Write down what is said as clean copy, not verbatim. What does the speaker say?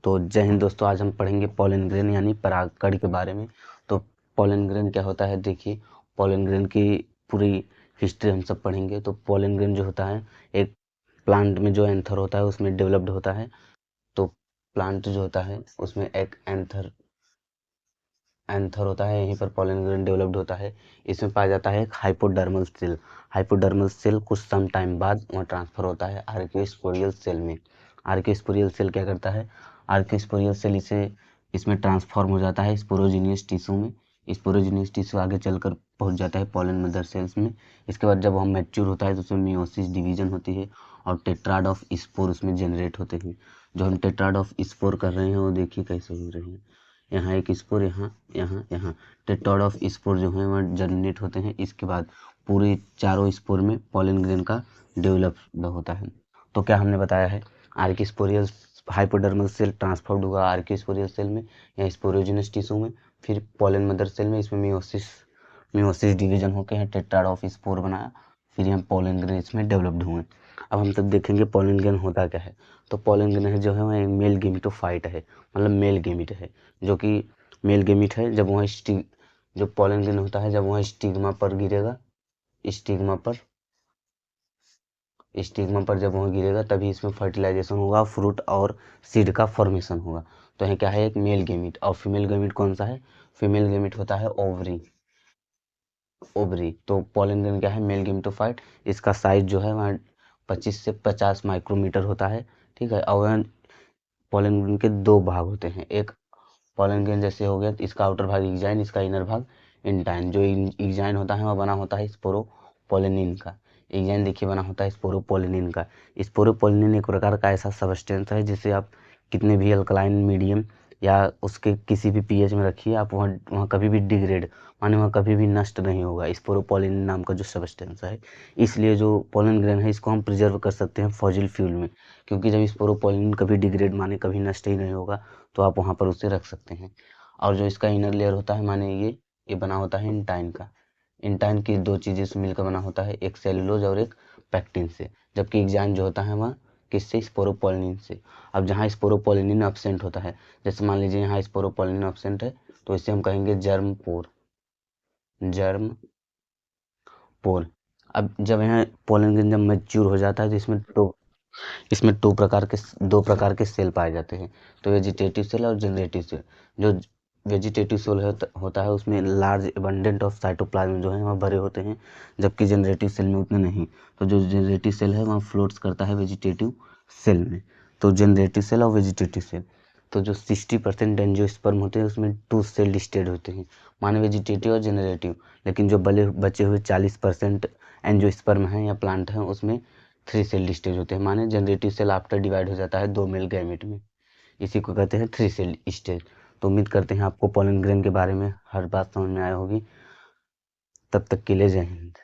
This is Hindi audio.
तो जय हिंद दोस्तों, आज हम पढ़ेंगे पॉलन ग्रेन यानी परागकण के बारे में। तो पॉलन ग्रेन क्या होता है, देखिए पॉलन ग्रेन की पूरी हिस्ट्री हम सब पढ़ेंगे। तो पॉलन ग्रेन जो होता है एक प्लांट में जो एंथर होता है उसमें डेवलप्ड होता है। तो प्लांट जो होता है उसमें एक एंथर होता है, यहीं पर पॉलन ग्रेन डेवलप्ड होता है। इसमें पाया जाता है एक हाइपोडर्मल सेल। हाइपोडर्मल सेल कुछ सम टाइम बाद वहाँ ट्रांसफर होता है आर्कियोस्पोरियल सेल में। आर्कियोस्पोरियल सेल क्या करता है, आर्कियोस्पोरियल सेल इसमें ट्रांसफॉर्म हो जाता है स्पोरोजिनियस टिश्यू में। स्पोरोजिनियस टिश्यू आगे चलकर पहुंच जाता है पॉलन मदर सेल्स में। इसके बाद जब वह मैच्योर होता है तो उसमें मियोसिस डिवीजन होती है और टेट्राड ऑफ स्पोर उसमें जनरेट होते हैं। जो हम टेट्राड ऑफ स्पोर कर रहे हैं वो देखिए कैसे हो रहे हैं। यहाँ एक स्पोर, यहाँ टेट्राड ऑफ स्पोर जो है वह जनरेट होते हैं। इसके बाद पूरे चारों स्पोर में पॉलन ग्रेन का डेवलप होता है। तो क्या हमने बताया है, आर्कियोस्पोरियल हाइपोडर्मल सेल ट्रांसफॉर्म्ड हुआ आर्कियोस्पोरियल सेल में या स्पोरोजिनस टिश्यू में, फिर पॉलन मदर सेल में इसमें मियोसिस डिवीजन होकर यहाँ टेट्राड ऑफ स्पोर बनाया, फिर यहाँ पॉलन ग्रेन इसमें डेवलप्ड हुए। अब हम सब देखेंगे पॉलन ग्रेन होता क्या है। तो पॉलन ग्रेन जो है वह मेल गेमिटोफाइट है, मतलब मेल गेमिट है, जो कि मेल गेमिट है। जब वह जो पॉलन ग्रेन होता है जब वह स्टिग्मा पर गिरेगा, स्टिग्मा पर जब वह गिरेगा तभी इसमें फर्टिलाइजेशन होगा, फ्रूट और सीड का फॉर्मेशन होगा। तो यहाँ क्या है, एक मेल गेमिट। और फीमेल गेमिट कौन सा है, फीमेल गेमिट होता है ओवरी। तो पॉलन ग्रेन क्या है, मेल गेमिटोफाइट। इसका साइज जो है वहाँ 25 से 50 माइक्रोमीटर होता है, ठीक है। और पॉलन ग्रेन के दो भाग होते हैं, एक पॉलन ग्रेन जैसे हो गया तो इसका आउटर भाग इग्जाइन, इसका इनर भाग इंटाइन। जो इग्जाइन होता है वह बना होता है स्पोरोपोलिनिन का। इग्जाइन देखिए बना होता है स्पोरोपोलिनिन का। स्पोरोपोलिनिन एक प्रकार का ऐसा सबस्टेंस है जिसे आप कितने भी अल्कलाइन मीडियम या उसके किसी भी पीएच में रखिए, आप वहाँ कभी भी डिग्रेड माने वहाँ कभी भी नष्ट नहीं होगा, स्पोरोपोलिनिन नाम का जो सबस्टेंस है। इसलिए जो पॉलन ग्रेन है इसको हम प्रिजर्व कर सकते हैं फॉसिल फ्यूल में, क्योंकि जब स्पोरोपोलिनिन कभी डिग्रेड माने कभी नष्ट ही नहीं होगा तो आप वहाँ पर उसे रख सकते हैं। और जो इसका इनर लेयर होता है माने ये बना होता है इंटाइन का। इंटाइन की दो चीज़ें से मिलकर बना होता है, एक सेलुलोज और एक पैक्टिन से। जबकि एग्जाइन जो होता है वह किससे, स्पोरोपोलिनिन से। अब जहाँ स्पोरोपोलिनिन एब्सेंट होता है, जैसे मान लीजिए यहाँ स्पोरोपोलिनिन एब्सेंट है तो इसे हम कहेंगे जर्म पोर। अब जब यहाँ पोलन ग्रेन जब मैच्योर हो जाता है तो इसमें दो प्रकार के सेल पाए जाते हैं। तो वेजिटेटिव सेल और जनरेटिव सेल। जो वेजिटेटिव सेल होता है उसमें लार्ज एबंडेंट ऑफ साइटोप्लाज्म जो है वहाँ भरे होते हैं, जबकि जनरेटिव सेल में उतने नहीं। तो जो जनरेटिव सेल है वहाँ फ्लोट्स करता है वेजिटेटिव सेल में। तो जनरेटिव सेल और वेजिटेटिव सेल, तो जो 60% एंजियोस्पर्म होते हैं उसमें 2 सेल लिस्टेड होते हैं, माने वेजिटेटिव और जनरेटिव। लेकिन जो बचे हुए 40% एंजियोस्पर्म हैं या प्लांट हैं उसमें 3 सेल लिस्टेड होते हैं, माने जनरेटिव सेल आफ्टर डिवाइड हो जाता है 2 मेल गैमेट में। इसी को कहते हैं 3 सेल स्टेज। तो उम्मीद करते हैं आपको पॉलन ग्रेन के बारे में हर बात समझ में आई होगी। तब तक के लिए जय हिंद।